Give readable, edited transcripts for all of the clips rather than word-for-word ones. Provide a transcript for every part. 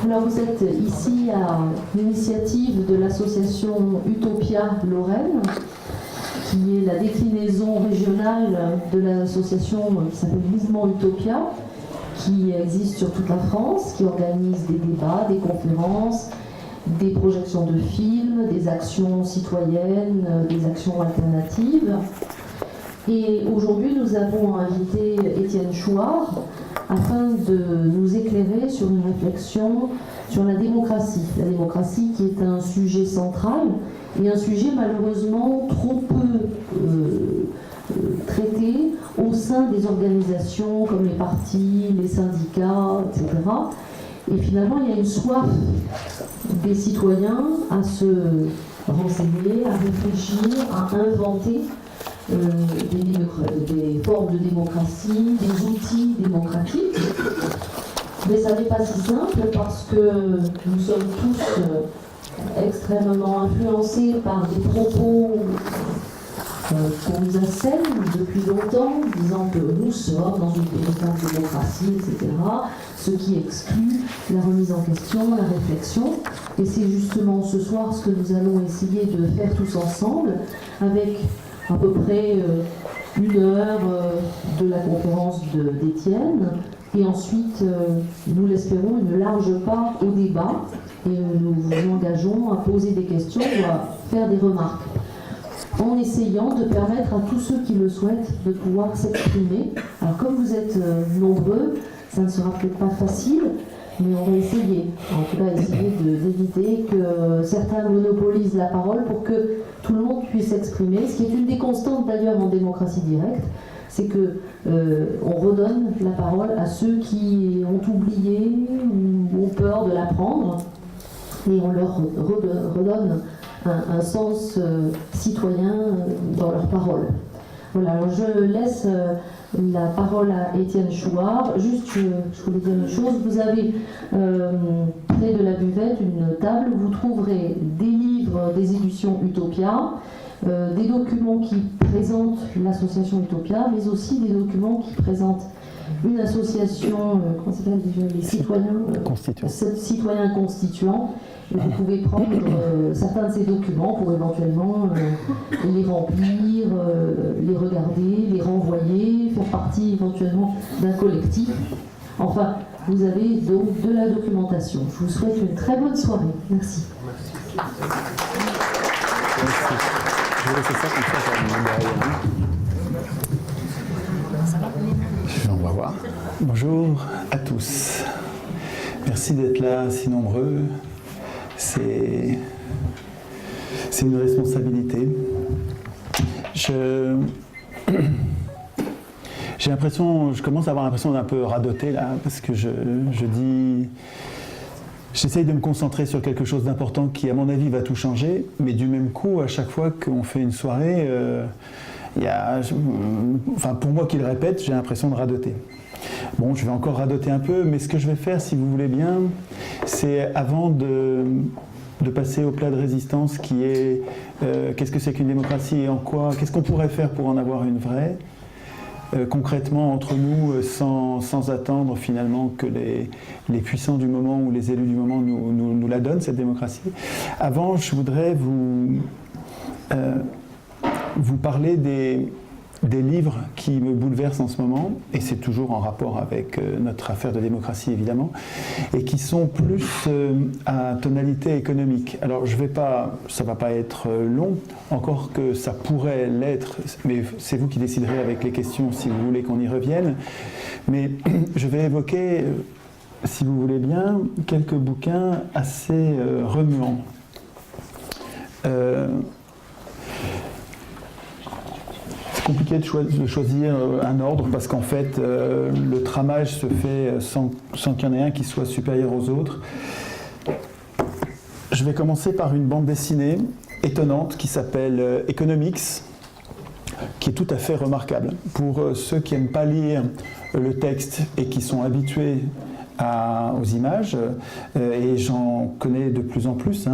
Alors vous êtes ici à l'initiative de l'association Utopia Lorraine, qui est la déclinaison régionale de l'association qui s'appelle Mouvement Utopia, qui existe sur toute la France, qui organise des débats, des conférences, des projections de films, des actions citoyennes, des actions alternatives. Et aujourd'hui, nous avons invité Étienne Chouard afin de nous éclairer sur une réflexion sur la démocratie. La démocratie qui est un sujet central et un sujet malheureusement trop peu traité au sein des organisations comme les partis, les syndicats, etc. Et finalement, il y a une soif des citoyens à se renseigner, à réfléchir, à inventer des formes de démocratie, des outils démocratiques. Mais ça n'est pas si simple parce que nous sommes tous extrêmement influencés par des propos qu'on nous assène depuis longtemps, disant que nous sommes dans une véritable démocratie, etc. Ce qui exclut la remise en question, la réflexion. Et c'est justement ce soir ce que nous allons essayer de faire tous ensemble, avec à peu près 1 heure de la conférence d'Étienne, et ensuite, nous l'espérons, une large part au débat, et nous vous engageons à poser des questions ou à faire des remarques, en essayant de permettre à tous ceux qui le souhaitent de pouvoir s'exprimer. Alors comme vous êtes nombreux, ça ne sera peut-être pas facile, mais on va essayer, en tout cas essayer d'éviter que certains monopolisent la parole pour que tout le monde puisse s'exprimer, ce qui est une des constantes d'ailleurs en démocratie directe, c'est que on redonne la parole à ceux qui ont oublié ou ont peur de la prendre, et on leur redonne un sens citoyen dans leurs paroles. Voilà, alors je laisse la parole à Étienne Chouard. Juste, je voulais dire une chose, vous avez près de la buvette une table où vous trouverez des livres des éditions Utopia, des documents qui présentent l'association Utopia, mais aussi des documents qui présentent une association, comment s'appelle déjà, les citoyens constituants. Et vous pouvez prendre certains de ces documents pour éventuellement les remplir, les regarder, les renvoyer, faire partie éventuellement d'un collectif. Enfin, vous avez donc de la documentation. Je vous souhaite une très bonne soirée. Merci. On va voir. Bonjour à tous. Merci d'être là si nombreux. C'est une responsabilité. J'ai l'impression, je commence à avoir l'impression d'un peu radoter là, parce que j'essaye de me concentrer sur quelque chose d'important qui, à mon avis, va tout changer, mais du même coup, à chaque fois qu'on fait une soirée, pour moi qui le répète, j'ai l'impression de radoter. Bon, je vais encore radoter un peu, mais ce que je vais faire, si vous voulez bien, c'est avant de passer au plat de résistance qui est qu'est-ce que c'est qu'une démocratie et en quoi, qu'est-ce qu'on pourrait faire pour en avoir une vraie, concrètement entre nous, sans attendre finalement que les puissants du moment ou les élus du moment nous la donnent, cette démocratie. Avant, je voudrais vous parler des livres qui me bouleversent en ce moment, et c'est toujours en rapport avec notre affaire de démocratie évidemment, et qui sont plus à tonalité économique. Alors ça va pas être long, encore que ça pourrait l'être, mais c'est vous qui déciderez avec les questions si vous voulez qu'on y revienne. Mais je vais évoquer, si vous voulez bien, quelques bouquins assez remuants. Compliqué de choisir un ordre parce qu'en fait le tramage se fait sans qu'il y en ait un qui soit supérieur aux autres. Je vais commencer par une bande dessinée étonnante qui s'appelle Economics, qui est tout à fait remarquable. Pour ceux qui n'aiment pas lire le texte et qui sont habitués aux images, et j'en connais de plus en plus,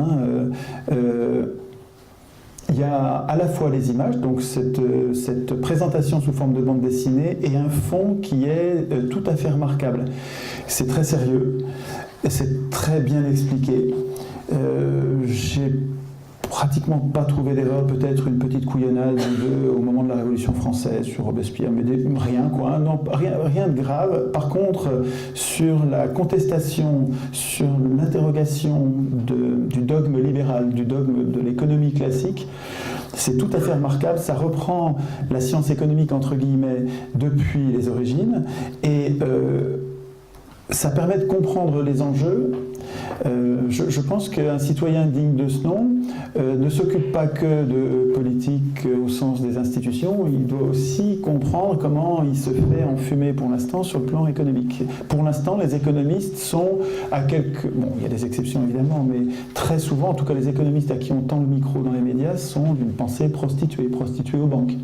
il y a à la fois les images, donc cette présentation sous forme de bande dessinée, et un fond qui est tout à fait remarquable. C'est très sérieux, et c'est très bien expliqué. J'ai pratiquement pas trouvé d'erreur, peut-être une petite couillonnade au moment de la Révolution française sur Robespierre, mais rien quoi, non, rien de grave. Par contre, sur la contestation, sur l'interrogation du dogme libéral, du dogme de l'économie classique, c'est tout à fait remarquable. Ça reprend la science économique entre guillemets depuis les origines, et ça permet de comprendre les enjeux. Je pense qu'un citoyen digne de ce nom ne s'occupe pas que de politique au sens des institutions, il doit aussi comprendre comment il se fait enfumer pour l'instant sur le plan économique. Pour l'instant, les économistes sont à quelques... Bon, il y a des exceptions évidemment, mais très souvent, en tout cas les économistes à qui on tend le micro dans les médias sont d'une pensée prostituée aux banques.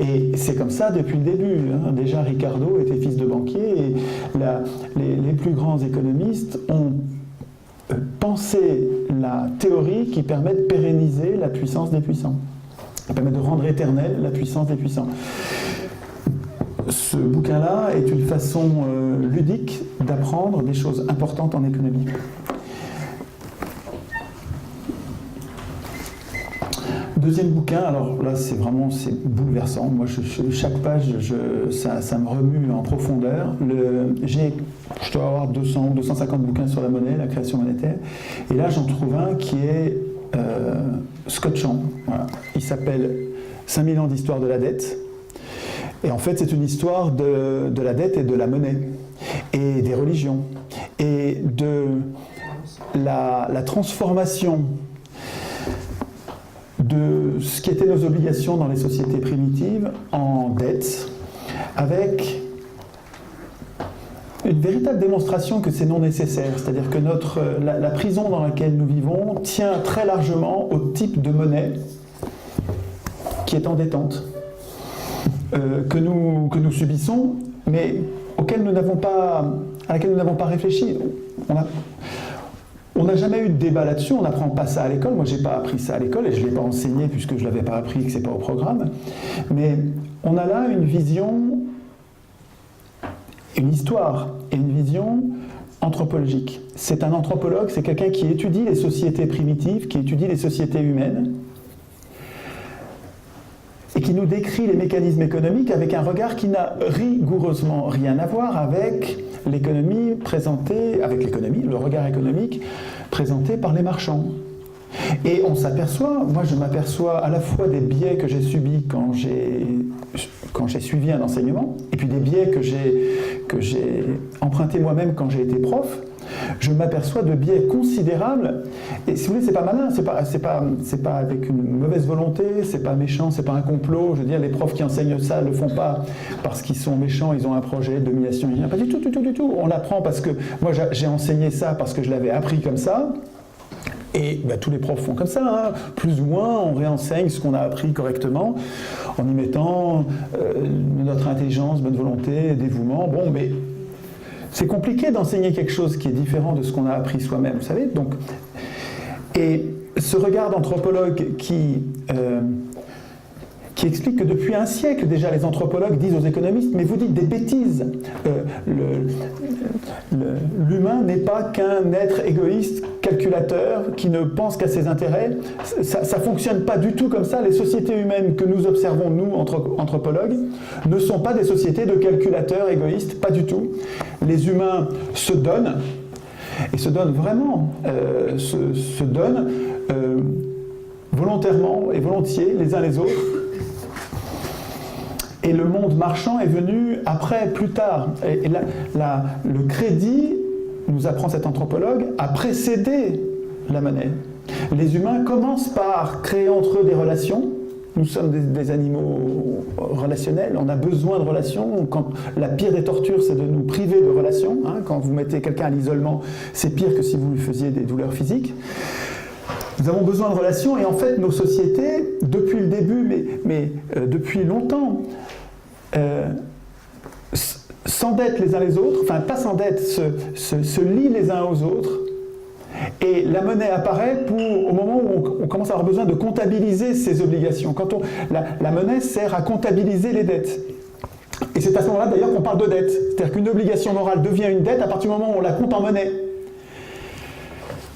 Et c'est comme ça depuis le début. Hein. Déjà, Ricardo était fils de banquier, et les plus grands économistes ont penser la théorie qui permet de pérenniser la puissance des puissants, qui permet de rendre éternelle la puissance des puissants. Ce bouquin-là est une façon ludique d'apprendre des choses importantes en économie. Deuxième bouquin, alors là c'est bouleversant. Moi, chaque page, ça me remue en profondeur. Je dois avoir 200 ou 250 bouquins sur la monnaie, la création monétaire. Et là, j'en trouve un qui est scotchant. Voilà. Il s'appelle 5000 ans d'histoire de la dette. Et en fait, c'est une histoire de la dette et de la monnaie, et des religions, et de la transformation de ce qui étaient nos obligations dans les sociétés primitives en dette, avec une véritable démonstration que c'est non nécessaire, c'est-à-dire que la prison dans laquelle nous vivons tient très largement au type de monnaie qui est endettante, que nous subissons, mais à laquelle nous n'avons pas réfléchi. On n'a jamais eu de débat là-dessus, on n'apprend pas ça à l'école. Moi, je n'ai pas appris ça à l'école et je ne l'ai pas enseigné puisque je ne l'avais pas appris et que ce n'est pas au programme. Mais on a là une vision, une histoire et une vision anthropologique. C'est un anthropologue, c'est quelqu'un qui étudie les sociétés primitives, qui étudie les sociétés humaines et qui nous décrit les mécanismes économiques avec un regard qui n'a rigoureusement rien à voir avec l'économie présentée, le regard économique présenté par les marchands. Et on s'aperçoit, moi je m'aperçois à la fois des biais que j'ai subis quand j'ai suivi un enseignement, et puis des biais que j'ai empruntés moi-même quand j'ai été prof. Je m'aperçois de biais considérables, et si vous voulez, c'est pas malin, c'est pas avec une mauvaise volonté, c'est pas méchant, c'est pas un complot. Je veux dire, les profs qui enseignent ça le font pas parce qu'ils sont méchants, ils ont un projet de domination, pas du tout. On l'apprend parce que moi j'ai enseigné ça parce que je l'avais appris comme ça. Et tous les profs font comme ça, hein. Plus ou moins, on réenseigne ce qu'on a appris correctement en y mettant notre intelligence, bonne volonté, dévouement. Bon, mais c'est compliqué d'enseigner quelque chose qui est différent de ce qu'on a appris soi-même, vous savez. Donc, et ce regard d'anthropologue qui explique que depuis un siècle déjà les anthropologues disent aux économistes « mais vous dites des bêtises, l'humain n'est pas qu'un être égoïste, calculateur, qui ne pense qu'à ses intérêts, ça ne fonctionne pas du tout comme ça, les sociétés humaines que nous observons, nous, anthropologues, ne sont pas des sociétés de calculateurs égoïstes, pas du tout. Les humains se donnent, et se donnent vraiment, se donnent volontairement et volontiers les uns les autres. Et le monde marchand est venu après, plus tard. Et le crédit, nous apprend cet anthropologue, a précédé la monnaie. Les humains commencent par créer entre eux des relations. Nous sommes des animaux relationnels, on a besoin de relations. Quand la pire des tortures, c'est de nous priver de relations. Hein. Quand vous mettez quelqu'un à l'isolement, c'est pire que si vous lui faisiez des douleurs physiques. Nous avons besoin de relations, et en fait, nos sociétés, depuis le début, mais depuis longtemps, s'endettent les uns les autres, enfin pas s'endettent, se lient les uns aux autres, Et la monnaie apparaît au moment où on commence à avoir besoin de comptabiliser ses obligations. La monnaie sert à comptabiliser les dettes. Et c'est à ce moment-là d'ailleurs qu'on parle de dette. C'est-à-dire qu'une obligation morale devient une dette à partir du moment où on la compte en monnaie.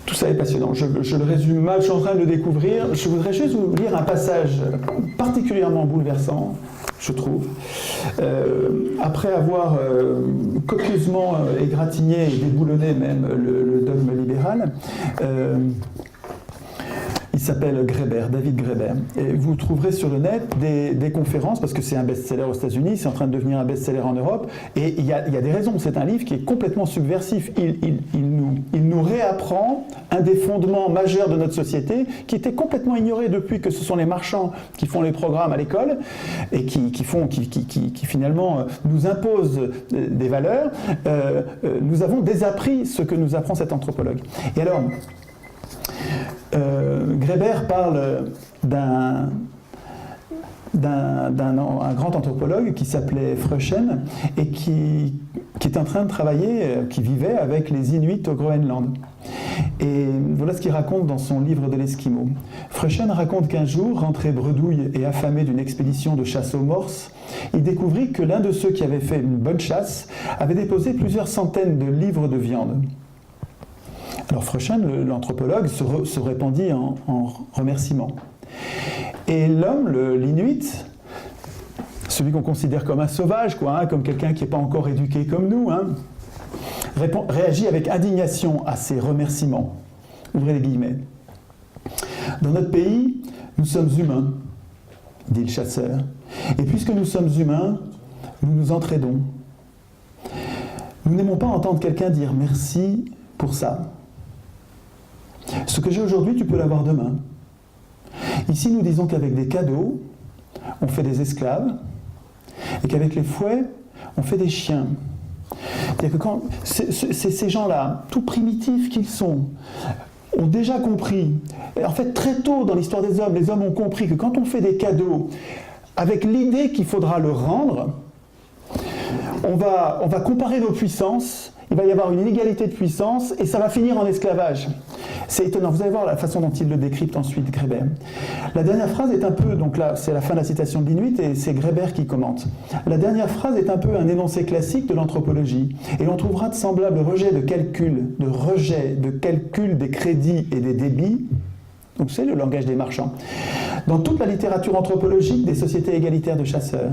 Tout ça est passionnant. Je le résume mal, je suis en train de le découvrir. Je voudrais juste vous lire un passage particulièrement bouleversant, je trouve. Après avoir copieusement égratigné et déboulonné même le dogme libéral, il s'appelle Graeber, David Graeber. Et vous trouverez sur le net des conférences, parce que c'est un best-seller aux États-Unis, c'est en train de devenir un best-seller en Europe, et il y a des raisons. C'est un livre qui est complètement subversif. Il nous réapprend un des fondements majeurs de notre société, qui était complètement ignoré depuis que ce sont les marchands qui font les programmes à l'école, et qui finalement nous imposent des valeurs. Nous avons désappris ce que nous apprend cet anthropologue. Et alors, Graeber parle d'un grand anthropologue qui s'appelait Freuchen et qui est en train de travailler, qui vivait avec les Inuits au Groenland. Et voilà ce qu'il raconte dans son livre de l'Esquimau. Freuchen raconte qu'un jour, rentré bredouille et affamé d'une expédition de chasse aux morses, il découvrit que l'un de ceux qui avait fait une bonne chasse avait déposé plusieurs centaines de livres de viande. Alors Freuchen, l'anthropologue, se répandit en remerciements. Et l'homme, l'Inuit, celui qu'on considère comme un sauvage, comme quelqu'un qui n'est pas encore éduqué comme nous, réagit avec indignation à ces remerciements. Ouvrez les guillemets. Dans notre pays, nous sommes humains, dit le chasseur. Et puisque nous sommes humains, nous nous entraidons. Nous n'aimons pas entendre quelqu'un dire merci pour ça. Ce que j'ai aujourd'hui, tu peux l'avoir demain. Ici, nous disons qu'avec des cadeaux, on fait des esclaves, et qu'avec les fouets, on fait des chiens. C'est-à-dire que quand ces gens-là, tout primitifs qu'ils sont, ont déjà compris, et en fait très tôt dans l'histoire des hommes, les hommes ont compris que quand on fait des cadeaux, avec l'idée qu'il faudra le rendre, on va comparer nos puissances, il va y avoir une inégalité de puissance, et ça va finir en esclavage. C'est étonnant, vous allez voir la façon dont il le décrypte ensuite, Graeber. La dernière phrase est un peu, donc là c'est la fin de la citation de l'Inuit et c'est Graeber qui commente. La dernière phrase est un peu un énoncé classique de l'anthropologie et on trouvera de semblables rejets de calcul des crédits et des débits, donc c'est le langage des marchands, dans toute la littérature anthropologique des sociétés égalitaires de chasseurs.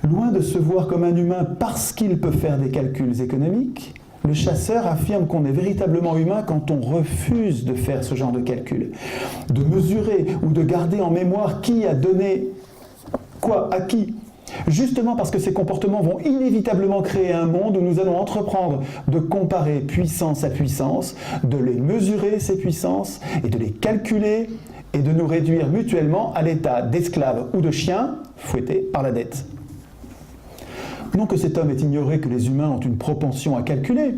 Loin de se voir comme un humain parce qu'il peut faire des calculs économiques, le chasseur affirme qu'on est véritablement humain quand on refuse de faire ce genre de calcul, de mesurer ou de garder en mémoire qui a donné quoi à qui, justement parce que ces comportements vont inévitablement créer un monde où nous allons entreprendre de comparer puissance à puissance, de les mesurer ces puissances et de les calculer et de nous réduire mutuellement à l'état d'esclaves ou de chiens fouettés par la dette. Non que cet homme ait ignoré que les humains ont une propension à calculer.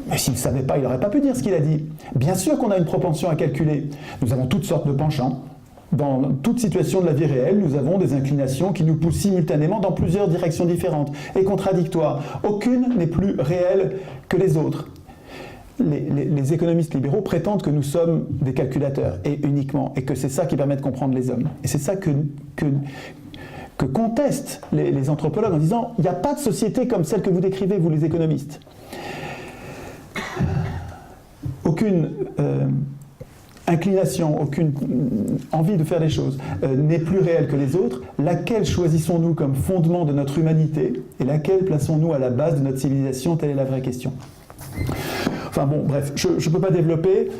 Mais s'il ne savait pas, il n'aurait pas pu dire ce qu'il a dit. Bien sûr qu'on a une propension à calculer. Nous avons toutes sortes de penchants. Dans toute situation de la vie réelle, nous avons des inclinations qui nous poussent simultanément dans plusieurs directions différentes et contradictoires. Aucune n'est plus réelle que les autres. Les économistes libéraux prétendent que nous sommes des calculateurs, et uniquement, et que c'est ça qui permet de comprendre les hommes. Et c'est ça que contestent les anthropologues en disant « il n'y a pas de société comme celle que vous décrivez, vous les économistes ». Aucune inclination, aucune envie de faire les choses n'est plus réelle que les autres. Laquelle choisissons-nous comme fondement de notre humanité et laquelle plaçons-nous à la base de notre civilisation? Telle est la vraie question. Enfin bon, bref, je ne peux pas développer.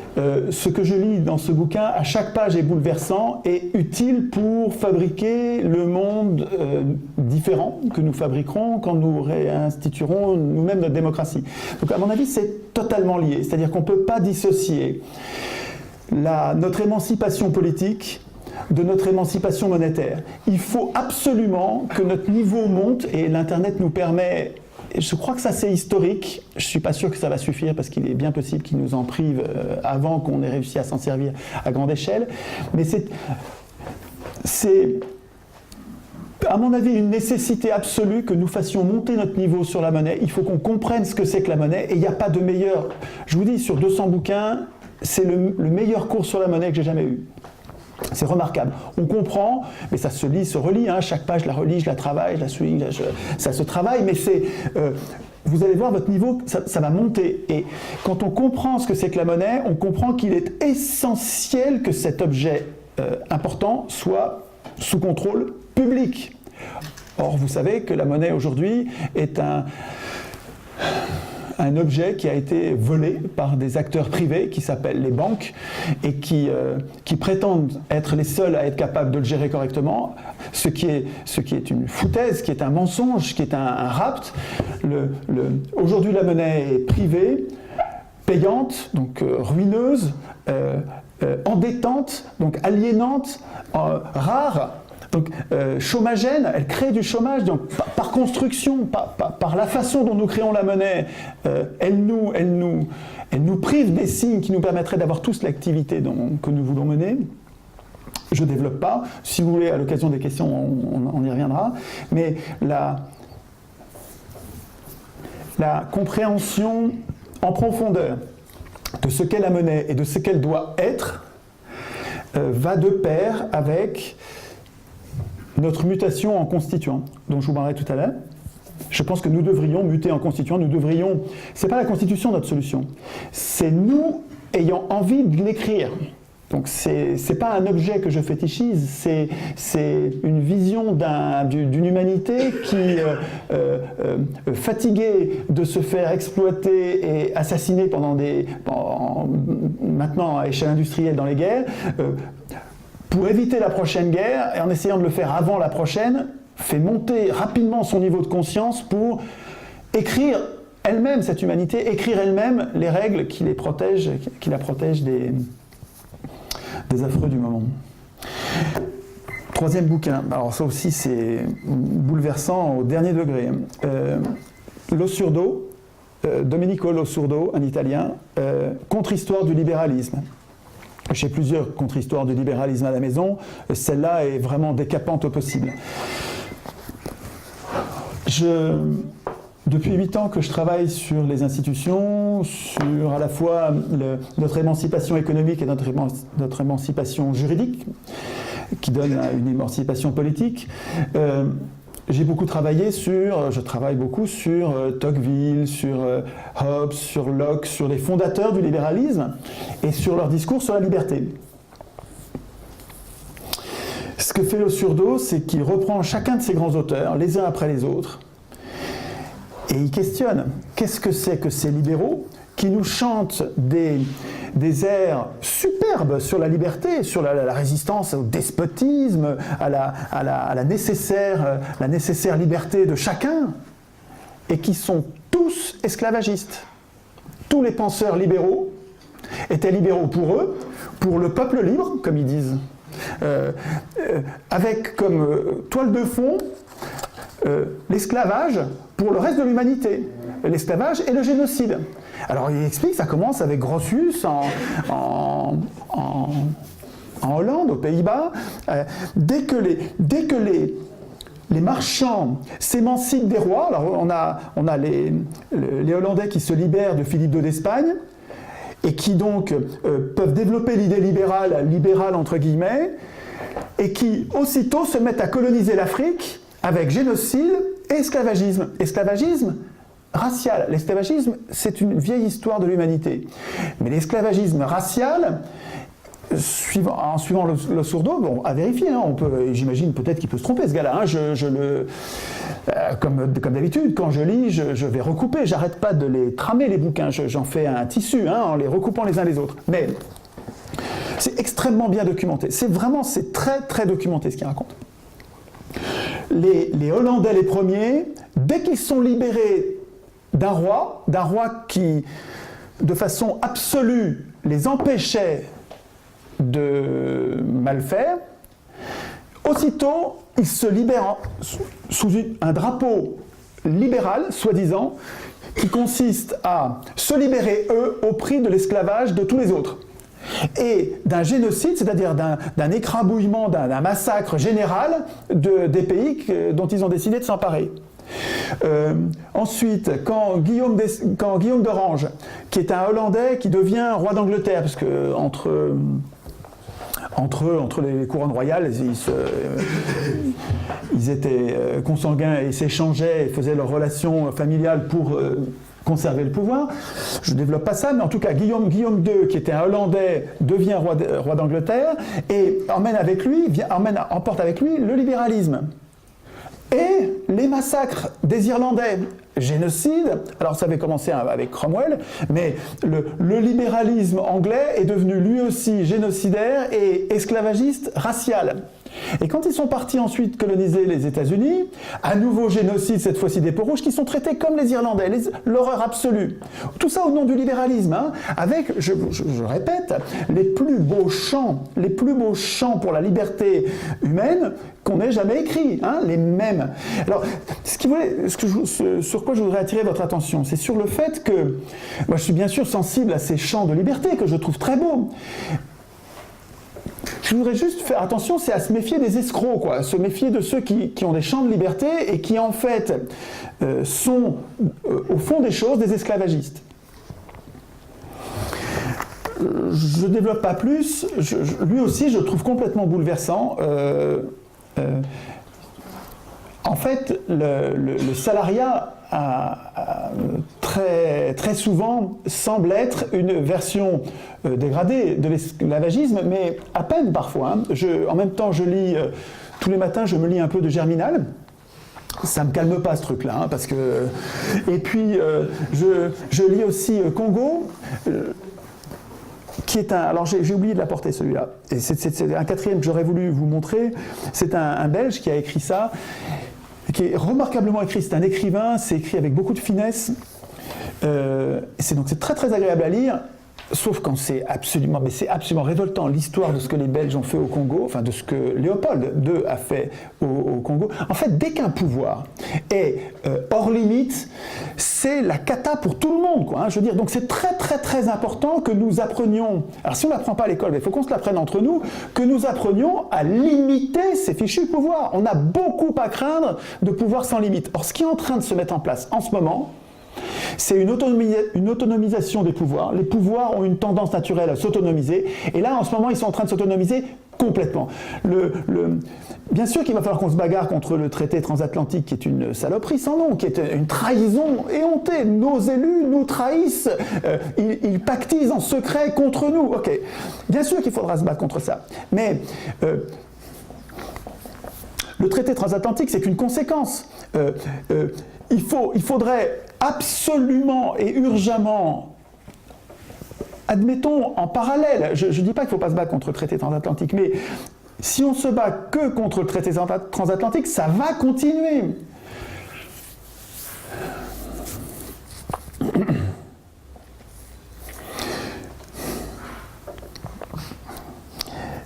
Ce que je lis dans ce bouquin, à chaque page est bouleversant et utile pour fabriquer le monde différent que nous fabriquerons quand nous réinstituerons nous-mêmes notre démocratie. Donc à mon avis, c'est totalement lié. C'est-à-dire qu'on ne peut pas dissocier notre émancipation politique de notre émancipation monétaire. Il faut absolument que notre niveau monte et l'Internet nous permet... Je crois que ça c'est historique, je ne suis pas sûr que ça va suffire parce qu'il est bien possible qu'il nous en prive avant qu'on ait réussi à s'en servir à grande échelle, mais c'est à mon avis, une nécessité absolue que nous fassions monter notre niveau sur la monnaie. Il faut qu'on comprenne ce que c'est que la monnaie, et il n'y a pas de meilleur. Je vous dis, sur 200 bouquins, c'est le meilleur cours sur la monnaie que j'ai jamais eu. C'est remarquable. On comprend, mais ça se lit, se relit. Hein. Chaque page, je la relis, je la travaille, je la souligne, ça se travaille, mais c'est... vous allez voir, votre niveau, ça va monter. Et quand on comprend ce que c'est que la monnaie, on comprend qu'il est essentiel que cet objet important soit sous contrôle public. Or, vous savez que la monnaie aujourd'hui est un objet qui a été volé par des acteurs privés qui s'appellent les banques et qui prétendent être les seuls à être capables de le gérer correctement, ce qui est une foutaise, qui est un mensonge, qui est un rapt. Aujourd'hui, la monnaie est privée, payante, donc ruineuse, endettante, donc aliénante, rare. Donc, chômagène, elle crée du chômage, donc par construction, par la façon dont nous créons la monnaie, elle nous prive des signes qui nous permettraient d'avoir tous l'activité que nous voulons mener. Je ne développe pas, si vous voulez, à l'occasion des questions, on y reviendra, mais la compréhension en profondeur de ce qu'est la monnaie et de ce qu'elle doit être va de pair avec notre mutation en constituant, dont je vous parlerai tout à l'heure. Je pense que nous devrions muter en constituant, c'est pas la constitution notre solution, c'est nous ayant envie de l'écrire. Donc c'est pas un objet que je fétichise, c'est une vision d'une humanité qui, fatiguée de se faire exploiter et assassiner maintenant à échelle industrielle dans les guerres, pour éviter la prochaine guerre, et en essayant de le faire avant la prochaine, fait monter rapidement son niveau de conscience pour écrire elle-même, cette humanité, écrire elle-même les règles qui la protègent des affreux du moment. Troisième bouquin, alors ça aussi c'est bouleversant au dernier degré. Losurdo, Domenico Losurdo, un Italien, Contre-histoire du libéralisme. J'ai plusieurs contre-histoires du libéralisme à la maison. Celle-là est vraiment décapante au possible. Depuis 8 ans que je travaille sur les institutions, sur à la fois notre émancipation économique et notre émancipation juridique, qui donne une émancipation politique. Je travaille beaucoup sur Tocqueville, sur Hobbes, sur Locke, sur les fondateurs du libéralisme et sur leur discours sur la liberté. Ce que fait Losurdo, c'est qu'il reprend chacun de ces grands auteurs, les uns après les autres, et il questionne qu'est-ce que c'est que ces libéraux qui nous chantent des airs superbes sur la liberté, sur la résistance au despotisme, à la nécessaire liberté de chacun, et qui sont tous esclavagistes. Tous les penseurs libéraux étaient libéraux pour eux, pour le peuple libre, comme ils disent, avec comme toile de fond l'esclavage pour le reste de l'humanité, l'esclavage et le génocide. Alors il explique, ça commence avec Grotius en Hollande, aux Pays-Bas. Dès que les marchands s'émancipent des rois, alors on a les Hollandais qui se libèrent de Philippe II d'Espagne, et qui donc peuvent développer l'idée libérale entre guillemets, et qui aussitôt se mettent à coloniser l'Afrique avec génocide et esclavagisme. Esclavagisme racial. L'esclavagisme, c'est une vieille histoire de l'humanité. Mais l'esclavagisme racial, en suivant Losurdo, bon, à vérifier, hein, j'imagine peut-être qu'il peut se tromper ce gars-là. Hein, comme d'habitude, quand je lis, je vais recouper, j'arrête pas de les tramer les bouquins, j'en fais un tissu, hein, en les recoupant les uns les autres. Mais c'est extrêmement bien documenté. C'est très très documenté ce qu'il raconte. Les Hollandais les premiers, dès qu'ils sont libérés d'un roi qui, de façon absolue, les empêchait de mal faire, aussitôt, ils se libèrent sous un drapeau libéral, soi-disant, qui consiste à se libérer, eux, au prix de l'esclavage de tous les autres. et d'un génocide, c'est-à-dire d'un écrabouillement, d'un massacre général des pays dont ils ont décidé de s'emparer. Ensuite, quand Guillaume d'Orange, qui est un Hollandais qui devient roi d'Angleterre, parce que entre les couronnes royales, ils étaient consanguins et s'échangeaient et faisaient leurs relations familiales pour conserver le pouvoir. Je ne développe pas ça, mais en tout cas, Guillaume II, qui était un Hollandais, devient roi d'Angleterre et emporte avec lui le libéralisme. Et les massacres des Irlandais, génocide, alors ça avait commencé avec Cromwell, mais le libéralisme anglais est devenu lui aussi génocidaire et esclavagiste racial. Et quand ils sont partis ensuite coloniser les États-Unis, à nouveau génocide, cette fois-ci des peaux-rouges, qui sont traités comme les Irlandais, l'horreur absolue. Tout ça au nom du libéralisme, hein, avec, je répète, les plus beaux chants pour la liberté humaine qu'on ait jamais écrits, hein, les mêmes. Alors, sur quoi je voudrais attirer votre attention, c'est sur le fait que, moi je suis bien sûr sensible à ces chants de liberté, que je trouve très beaux. Je voudrais juste faire attention, c'est à se méfier des escrocs, quoi, se méfier de ceux qui ont des chants de liberté et qui en fait sont au fond des choses des esclavagistes. Je ne développe pas plus, lui aussi je le trouve complètement bouleversant. En fait, le salariat très souvent semble être une version dégradée de l'esclavagisme, mais à peine parfois. Hein. En même temps, je lis, tous les matins, je me lis un peu de Germinal. Ça me calme pas ce truc-là, hein, parce que... Et puis, je lis aussi Congo, qui est un... Alors, j'ai oublié de l'apporter, celui-là. Et c'est un quatrième que j'aurais voulu vous montrer. C'est un Belge qui a écrit ça, qui est remarquablement écrit. C'est un écrivain, c'est écrit avec beaucoup de finesse. Donc c'est très très agréable à lire, sauf quand c'est absolument révoltant, l'histoire de ce que les Belges ont fait au Congo, enfin de ce que Léopold II a fait au Congo. En fait, dès qu'un pouvoir est hors limite, c'est la cata pour tout le monde, quoi, hein, je veux dire. Donc c'est très très très important que nous apprenions, alors si on ne l'apprend pas à l'école, il faut qu'on se l'apprenne entre nous, que nous apprenions à limiter ces fichus pouvoirs. On a beaucoup à craindre de pouvoir sans limite. Or, ce qui est en train de se mettre en place en ce moment, c'est une autonomisation des pouvoirs. Les pouvoirs ont une tendance naturelle à s'autonomiser. Et là, en ce moment, ils sont en train de s'autonomiser complètement. Bien sûr qu'il va falloir qu'on se bagarre contre le traité transatlantique, qui est une saloperie sans nom, qui est une trahison éhontée. Nos élus nous trahissent. Ils pactisent en secret contre nous. Ok. Bien sûr qu'il faudra se battre contre ça. Mais le traité transatlantique, c'est qu'une conséquence. Il faudrait absolument et urgemment, admettons en parallèle, je ne dis pas qu'il ne faut pas se battre contre le traité transatlantique, mais si on se bat que contre le traité transatlantique, ça va continuer.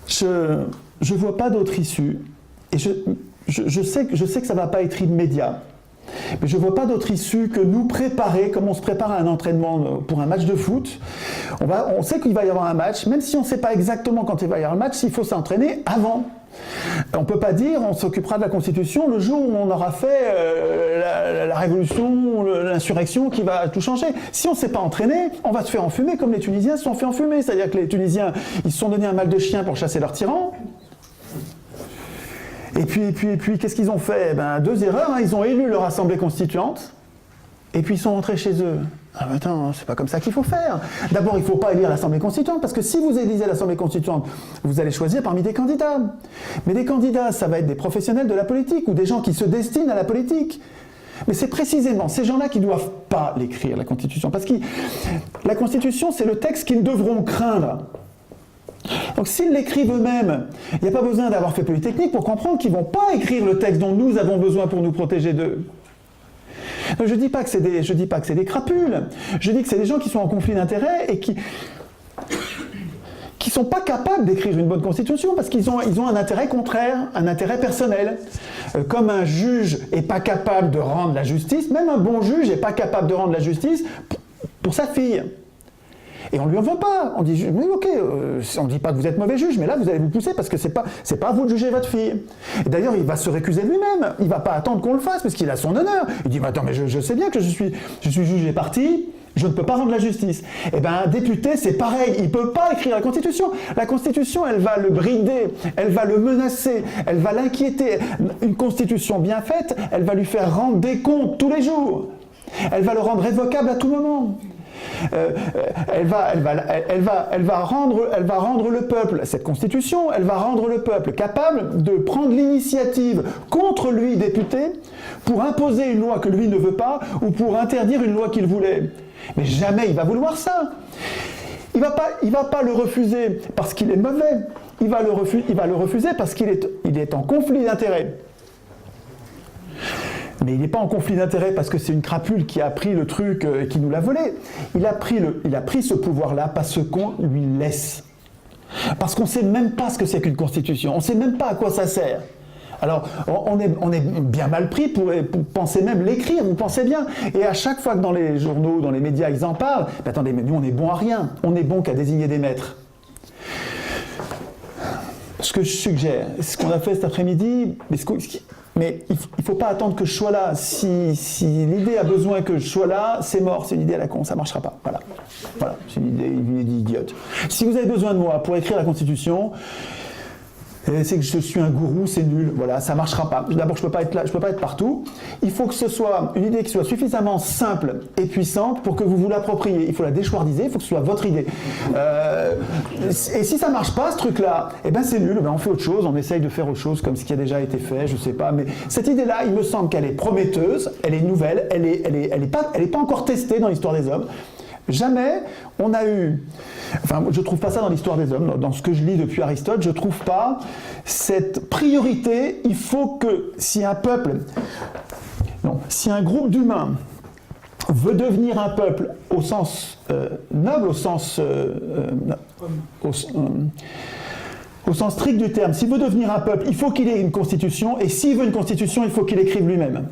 Je ne vois pas d'autre issue, et je sais que ça ne va pas être immédiat. Mais je ne vois pas d'autre issue que nous préparer, comme on se prépare à un entraînement pour un match de foot. On sait qu'il va y avoir un match, même si on ne sait pas exactement quand il va y avoir le match, il faut s'entraîner avant. On ne peut pas dire on s'occupera de la Constitution le jour où on aura fait la révolution, l'insurrection qui va tout changer. Si on ne s'est pas entraîné, on va se faire enfumer comme les Tunisiens se sont fait enfumer. C'est-à-dire que les Tunisiens, ils se sont donné un mal de chien pour chasser leurs tyrans. Et puis qu'est-ce qu'ils ont fait? Deux erreurs, hein. Ils ont élu leur assemblée constituante, et puis ils sont rentrés chez eux. Ah ben attends, c'est pas comme ça qu'il faut faire. D'abord, il ne faut pas élire l'assemblée constituante, parce que si vous élisez l'assemblée constituante, vous allez choisir parmi des candidats. Mais des candidats, ça va être des professionnels de la politique, ou des gens qui se destinent à la politique. Mais c'est précisément ces gens-là qui ne doivent pas l'écrire, la Constitution, parce que la Constitution, c'est le texte qu'ils devront craindre. Donc s'ils l'écrivent eux-mêmes, il n'y a pas besoin d'avoir fait Polytechnique pour comprendre qu'ils ne vont pas écrire le texte dont nous avons besoin pour nous protéger d'eux. Donc je ne dis pas que c'est des crapules, je dis que c'est des gens qui sont en conflit d'intérêts et qui ne sont pas capables d'écrire une bonne constitution parce qu'ils ont un intérêt contraire, un intérêt personnel. Comme un juge n'est pas capable de rendre la justice, même un bon juge n'est pas capable de rendre la justice pour sa fille. Et on ne lui en veut pas. On dit, mais ok, on ne dit pas que vous êtes mauvais juge, mais là, vous allez vous pousser parce que c'est pas à vous de juger votre fille. Et d'ailleurs, il va se récuser lui-même. Il ne va pas attendre qu'on le fasse parce qu'il a son honneur. Il dit, mais attends, mais je sais bien que je suis juge et parti. Je ne peux pas rendre la justice. Eh bien, un député, c'est pareil. Il ne peut pas écrire la Constitution. La Constitution, elle va le brider, elle va le menacer, elle va l'inquiéter. Une Constitution bien faite, elle va lui faire rendre des comptes tous les jours. Elle va le rendre révocable à tout moment. Elle va rendre le peuple, cette Constitution, elle va rendre le peuple capable de prendre l'initiative contre lui, député, pour imposer une loi que lui ne veut pas ou pour interdire une loi qu'il voulait. Mais jamais il va vouloir ça. Il va pas le refuser parce qu'il est mauvais. Il va le refuser parce qu'il est en conflit d'intérêts. Mais il n'est pas en conflit d'intérêts parce que c'est une crapule qui a pris le truc et qui nous l'a volé. Il a pris ce pouvoir-là parce qu'on lui laisse. Parce qu'on ne sait même pas ce que c'est qu'une constitution. On ne sait même pas à quoi ça sert. Alors, on est bien mal pris pour penser même l'écrire, vous pensez bien. Et à chaque fois que dans les journaux, dans les médias, ils en parlent, ben attendez, mais nous on est bon à rien. On est bon qu'à désigner des maîtres. Ce que je suggère, ce qu'on a fait cet après-midi, mais il ne faut pas attendre que je sois là. Si l'idée a besoin que je sois là, c'est mort, c'est une idée à la con, ça ne marchera pas. Voilà, c'est une idée idiote. Si vous avez besoin de moi pour écrire la Constitution, c'est que je suis un gourou, c'est nul, voilà, ça ne marchera pas. D'abord, je ne peux pas être là, je ne peux pas être partout. Il faut que ce soit une idée qui soit suffisamment simple et puissante pour que vous vous l'appropriez. Il faut la déchoirdiser, il faut que ce soit votre idée. Et si ça ne marche pas, ce truc-là, eh ben c'est nul, on fait autre chose, on essaye de faire autre chose comme ce qui a déjà été fait, je ne sais pas. Mais cette idée-là, il me semble qu'elle est prometteuse, elle est nouvelle, elle est pas encore testée dans l'histoire des hommes. Jamais on a eu, enfin je ne trouve pas ça dans l'histoire des hommes, dans ce que je lis depuis Aristote, je ne trouve pas cette priorité. Il faut que si un groupe d'humains veut devenir un peuple au sens noble, au sens strict du terme, s'il veut devenir un peuple, il faut qu'il ait une constitution, et s'il veut une constitution, il faut qu'il écrive lui-même.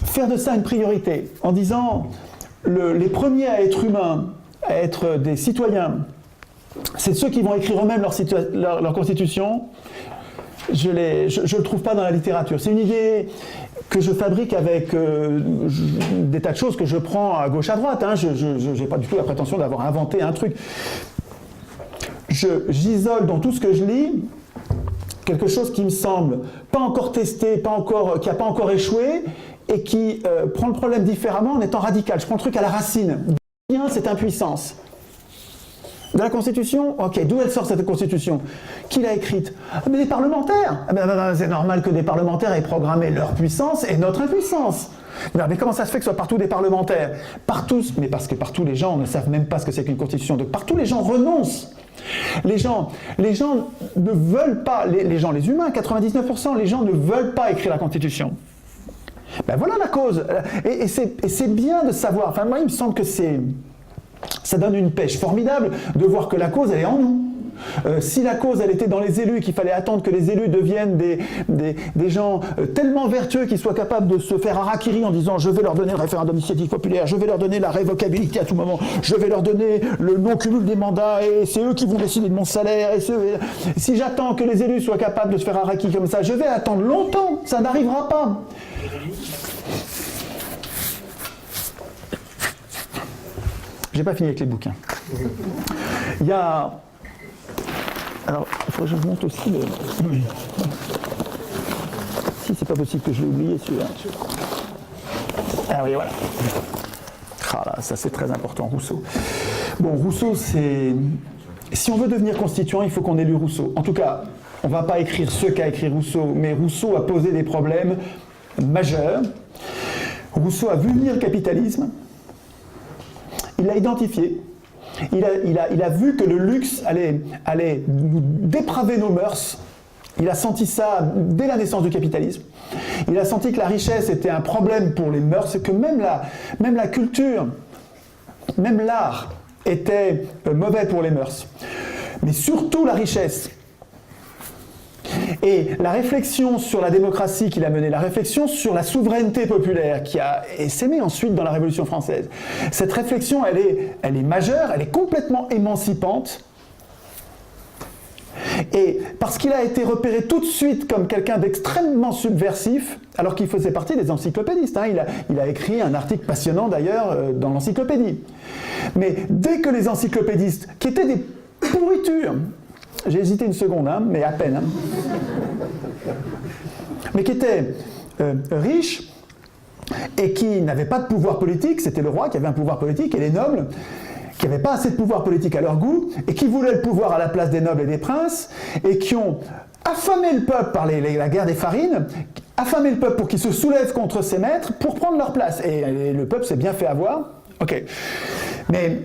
Faire de ça une priorité, en disant les premiers à être humains, à être des citoyens, c'est ceux qui vont écrire eux-mêmes leur constitution. Je ne le trouve pas dans la littérature. C'est une idée que je fabrique avec des tas de choses que je prends à gauche à droite. Hein. Je n'ai pas du tout la prétention d'avoir inventé un truc. J'isole dans tout ce que je lis quelque chose qui me semble pas encore testé, qui n'a pas encore échoué, et qui prend le problème différemment en étant radical. Je prends le truc à la racine. Bien cette impuissance. De la Constitution, ok, d'où elle sort cette Constitution? Qui l'a écrite? Mais des parlementaires. C'est normal que des parlementaires aient programmé leur puissance et notre impuissance. Mais comment ça se fait que ce soit partout des parlementaires? Partout, mais parce que partout les gens ne savent même pas ce que c'est qu'une Constitution. Donc partout les gens renoncent. Les gens ne veulent pas, les humains, 99%, les gens ne veulent pas écrire la Constitution. Ben voilà la cause. Et c'est bien de savoir, enfin moi il me semble que ça donne une pêche formidable de voir que la cause elle est en nous. Si la cause elle était dans les élus, qu'il fallait attendre que les élus deviennent des gens tellement vertueux qu'ils soient capables de se faire harakiri en disant je vais leur donner le référendum d'initiative populaire, je vais leur donner la révocabilité à tout moment, je vais leur donner le non-cumul des mandats et c'est eux qui vont décider de mon salaire. Si j'attends que les élus soient capables de se faire harakiri comme ça, je vais attendre longtemps, ça n'arrivera pas. J'ai pas fini avec les bouquins. Il y a... Alors, il faudrait que je vous montre aussi le... Si, c'est pas possible que je l'ai oublié, celui-là. Ah oui, voilà. Ah là, ça c'est très important, Rousseau. Bon, Rousseau, c'est... Si on veut devenir constituant, il faut qu'on ait lu Rousseau. En tout cas, on ne va pas écrire ce qu'a écrit Rousseau, mais Rousseau a posé des problèmes majeurs. Rousseau a vu venir le capitalisme. Il l'a identifié. Il a vu que le luxe allait nous dépraver nos mœurs. Il a senti ça dès la naissance du capitalisme. Il a senti que la richesse était un problème pour les mœurs et que même la culture, même l'art était mauvais pour les mœurs. Mais surtout la richesse. Et la réflexion sur la démocratie qu'il a menée, la réflexion sur la souveraineté populaire qui a essaimé ensuite dans la Révolution française, cette réflexion, elle est majeure, elle est complètement émancipante. Et parce qu'il a été repéré tout de suite comme quelqu'un d'extrêmement subversif, alors qu'il faisait partie des encyclopédistes. Hein. Il a écrit un article passionnant d'ailleurs dans l'encyclopédie. Mais dès que les encyclopédistes, qui étaient des pourritures, j'ai hésité une seconde, hein, mais à peine, hein, mais qui étaient riches et qui n'avaient pas de pouvoir politique, c'était le roi qui avait un pouvoir politique et les nobles, qui n'avaient pas assez de pouvoir politique à leur goût, et qui voulaient le pouvoir à la place des nobles et des princes, et qui ont affamé le peuple par la guerre des farines, affamé le peuple pour qu'il se soulève contre ses maîtres, pour prendre leur place. Et le peuple s'est bien fait avoir. Ok. Mais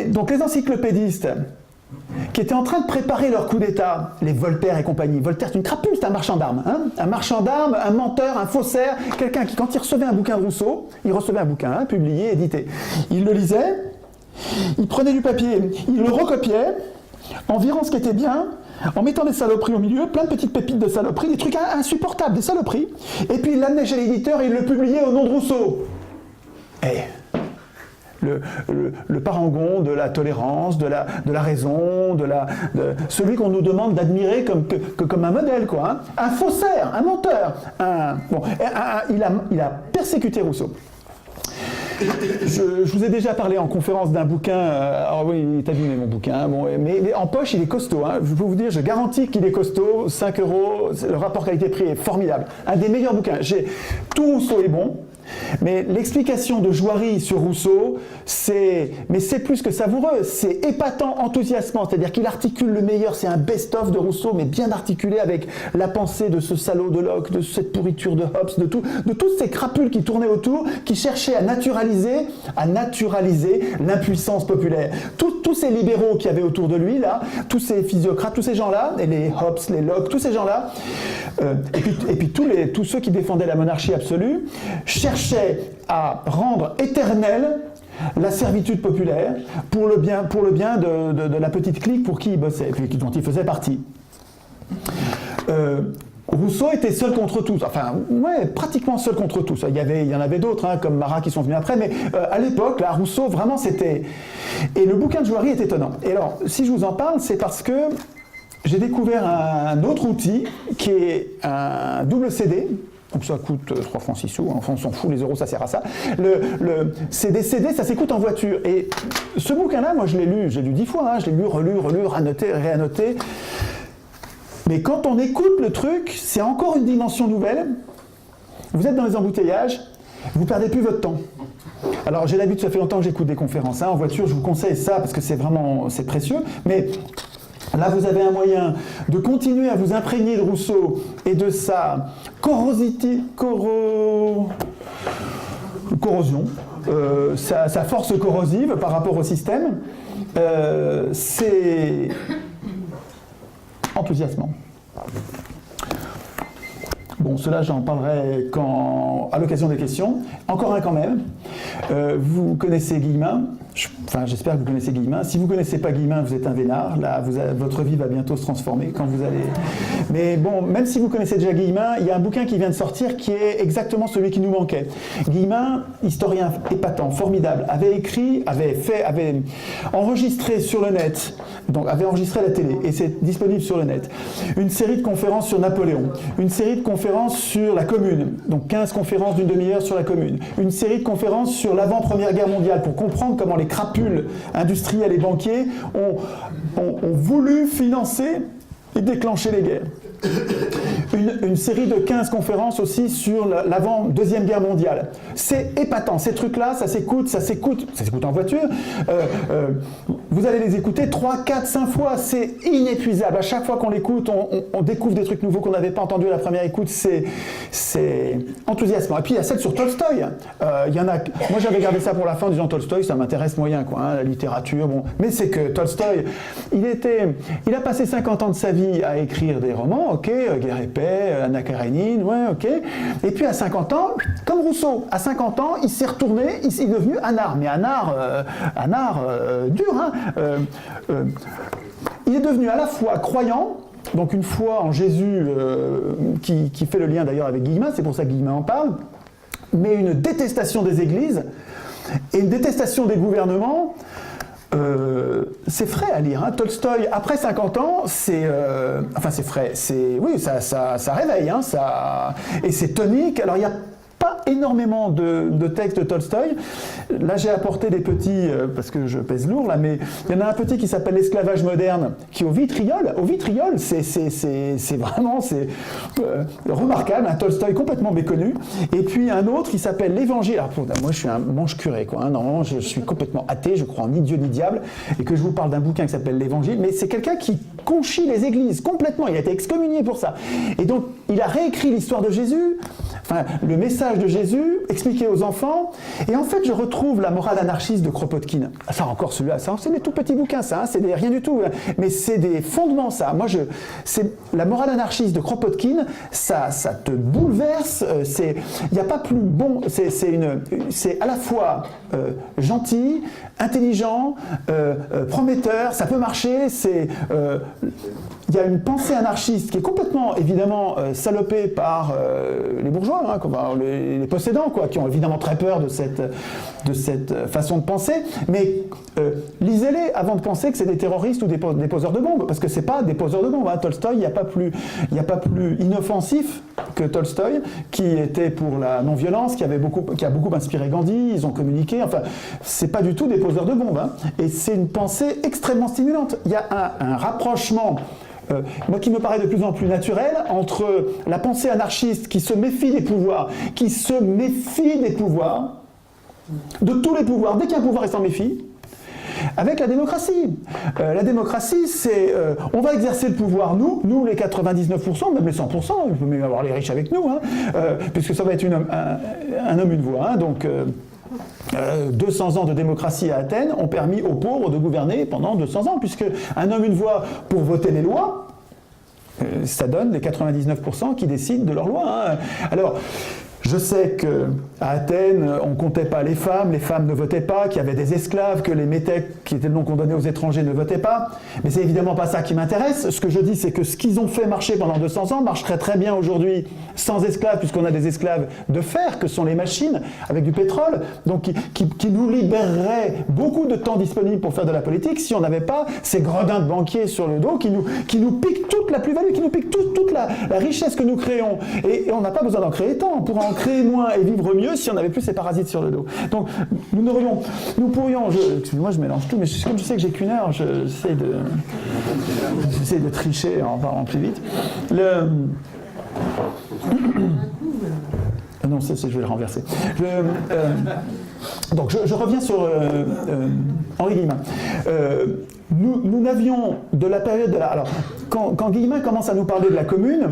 donc les encyclopédistes, qui étaient en train de préparer leur coup d'État, les Voltaire et compagnie. Voltaire, c'est une crapule, c'est un marchand d'armes. Hein, un marchand d'armes, un menteur, un faussaire, quelqu'un qui, quand il recevait un bouquin de Rousseau, il recevait un bouquin, hein, publié, édité. Il le lisait, il prenait du papier, il le recopiait, en virant ce qui était bien, en mettant des saloperies au milieu, plein de petites pépites de saloperies, des trucs insupportables, des saloperies, et puis il l'amenait chez l'éditeur et il le publiait au nom de Rousseau. Et le parangon de la tolérance, de la raison, de celui qu'on nous demande d'admirer comme un modèle, quoi. Hein. Un faussaire, un menteur. Il a persécuté Rousseau. Je vous ai déjà parlé en conférence d'un bouquin, alors oui, il est abîmé mon bouquin, bon, mais en poche il est costaud, hein. Je peux vous dire, je garantis qu'il est costaud, 5 €, le rapport qualité-prix est formidable. Un des meilleurs bouquins, tout Rousseau est bon, mais l'explication de Jouary sur Rousseau, c'est plus que savoureux, c'est épatant, enthousiasmant, c'est-à-dire qu'il articule le meilleur, c'est un best-of de Rousseau, mais bien articulé avec la pensée de ce salaud de Locke, de cette pourriture de Hobbes, de toutes ces crapules qui tournaient autour, qui cherchaient à naturaliser l'impuissance populaire. Tous ces libéraux qui avaient autour de lui, là, tous ces physiocrates, tous ces gens-là, et les Hobbes, les Locke, tous ces gens-là, et puis tous ceux qui défendaient la monarchie absolue, cherchaient à rendre éternelle la servitude populaire pour le bien de la petite clique pour qui il bossait, dont il faisait partie. Rousseau était seul contre tous, enfin, ouais, pratiquement seul contre tous. Il y en avait d'autres, hein, comme Marat qui sont venus après, mais à l'époque, là, Rousseau, vraiment, c'était... Et le bouquin de Jouary est étonnant. Et alors, si je vous en parle, c'est parce que j'ai découvert un autre outil qui est un double CD. Donc ça coûte 3 francs 6 sous, enfin on s'en fout, les euros ça sert à ça. C'est des CD, ça s'écoute en voiture. Et ce bouquin-là, moi je l'ai lu 10 fois, hein, je l'ai lu, relu, annoté, réannoté. Mais quand on écoute le truc, c'est encore une dimension nouvelle. Vous êtes dans les embouteillages, vous ne perdez plus votre temps. Alors j'ai l'habitude, ça fait longtemps que j'écoute des conférences, hein, en voiture, je vous conseille ça parce que c'est précieux, mais... Là, vous avez un moyen de continuer à vous imprégner de Rousseau et de sa corrosion, sa force corrosive par rapport au système. C'est enthousiasmant. Bon, cela, j'en parlerai à l'occasion des questions. Encore un quand même. Vous connaissez Guillemin. J'espère que vous connaissez Guillemin. Si vous ne connaissez pas Guillemin, vous êtes un vénard. Là, votre vie va bientôt se transformer quand vous allez... Mais bon, même si vous connaissez déjà Guillemin, il y a un bouquin qui vient de sortir qui est exactement celui qui nous manquait. Guillemin, historien épatant, formidable, avait enregistré sur le net, donc avait enregistré à la télé, et c'est disponible sur le net, une série de conférences sur Napoléon, une série de conférences sur la Commune, donc 15 conférences d'une demi-heure sur la Commune, une série de conférences sur l'avant-première guerre mondiale pour comprendre comment les crapules industriels et banquiers ont voulu financer et déclencher les guerres. Une série de 15 conférences aussi sur l'avant-deuxième guerre mondiale. C'est épatant, ces trucs-là, ça s'écoute en voiture. Vous allez les écouter 3, 4, 5 fois, c'est inépuisable. À chaque fois qu'on l'écoute, on découvre des trucs nouveaux qu'on n'avait pas entendus à la première écoute, c'est enthousiasmant. Et puis il y a celle sur Tolstoï. Moi j'avais gardé ça pour la fin en disant Tolstoï, ça m'intéresse moyen, quoi, hein, la littérature, bon. Mais c'est que Tolstoï, il a passé 50 ans de sa vie à écrire des romans, ok, Guerre et paix, Anna Karénine, ouais, ok. Et puis à 50 ans, comme Rousseau, à 50 ans, il s'est retourné, il est devenu un art, mais un art dur, hein. Il est devenu à la fois croyant donc une foi en Jésus qui fait le lien d'ailleurs avec Guillemin, c'est pour ça que Guillemin en parle, mais une détestation des églises et une détestation des gouvernements. C'est frais à lire. Hein. Tolstoï, après 50 ans, c'est frais. Oui, ça réveille. Hein, et c'est tonique. Alors, il y a pas énormément de textes de Tolstoï. Là, j'ai apporté des petits, parce que je pèse lourd, là, mais il y en a un petit qui s'appelle L'esclavage moderne, qui est au vitriol. Au vitriol, c'est vraiment remarquable, un Tolstoï complètement méconnu. Et puis un autre qui s'appelle L'Évangile. Alors, moi, je suis un mange-curé, quoi. Hein. Normalement, je suis complètement athée, je crois en ni Dieu ni diable, et que je vous parle d'un bouquin qui s'appelle L'Évangile, mais c'est quelqu'un qui conchit les églises complètement. Il a été excommunié pour ça. Et donc, il a réécrit l'histoire de Jésus, enfin, le message de Jésus, expliqué aux enfants, et en fait je retrouve la morale anarchiste de Kropotkin. Ça encore celui-là, ça c'est des tout petits bouquins ça, hein, c'est rien du tout, mais c'est des fondements ça. Moi c'est la morale anarchiste de Kropotkin, ça te bouleverse, il n'y a pas plus bon, c'est à la fois gentil, intelligent, prometteur, ça peut marcher, il y a une pensée anarchiste qui est complètement, évidemment, salopée par les bourgeois, hein, les possédants, quoi, qui ont évidemment très peur de cette façon de penser. Mais lisez-les avant de penser que c'est des terroristes ou des poseurs de bombes, parce que c'est pas des poseurs de bombes. Hein. Tolstoï, il n'y a pas plus inoffensif que Tolstoï, qui était pour la non-violence, qui a beaucoup inspiré Gandhi. Ils ont communiqué. Enfin, c'est pas du tout des poseurs de bombes. Hein. Et c'est une pensée extrêmement stimulante. Il y a un rapprochement. Moi qui me paraît de plus en plus naturel, entre la pensée anarchiste qui se méfie des pouvoirs, de tous les pouvoirs, dès qu'il y a un pouvoir, il s'en méfie, avec la démocratie. La démocratie, c'est on va exercer le pouvoir, nous les 99%, même les 100%, il peut même avoir les riches avec nous, hein, puisque ça va être un homme, une voix. Hein, donc 200 ans de démocratie à Athènes ont permis aux pauvres de gouverner pendant 200 ans, puisque un homme, une voix pour voter les lois, ça donne les 99% qui décident de leurs lois. Hein. Alors, je sais qu'à Athènes, on ne comptait pas les femmes ne votaient pas, qu'il y avait des esclaves, que les métèques qui étaient non condamnés aux étrangers ne votaient pas. Mais c'est évidemment pas ça qui m'intéresse. Ce que je dis, c'est que ce qu'ils ont fait marcher pendant 200 ans marcherait très bien aujourd'hui sans esclaves, puisqu'on a des esclaves de fer, que sont les machines, avec du pétrole, donc qui nous libéreraient beaucoup de temps disponible pour faire de la politique si on n'avait pas ces gredins de banquiers sur le dos qui nous piquent toute la plus-value, qui nous piquent toute la richesse que nous créons. Et on n'a pas besoin d'en créer tant. On pourra en créer moins et vivre mieux si on n'avait plus ces parasites sur le dos. Donc nous pourrions, excusez-moi je mélange tout, mais comme je sais que j'ai qu'une heure, j'essaie de tricher en parlant plus vite. Non, je vais le renverser. Donc je reviens sur Henri Guillemin. Nous n'avions de la période de la... Alors, quand Guillemin commence à nous parler de la Commune,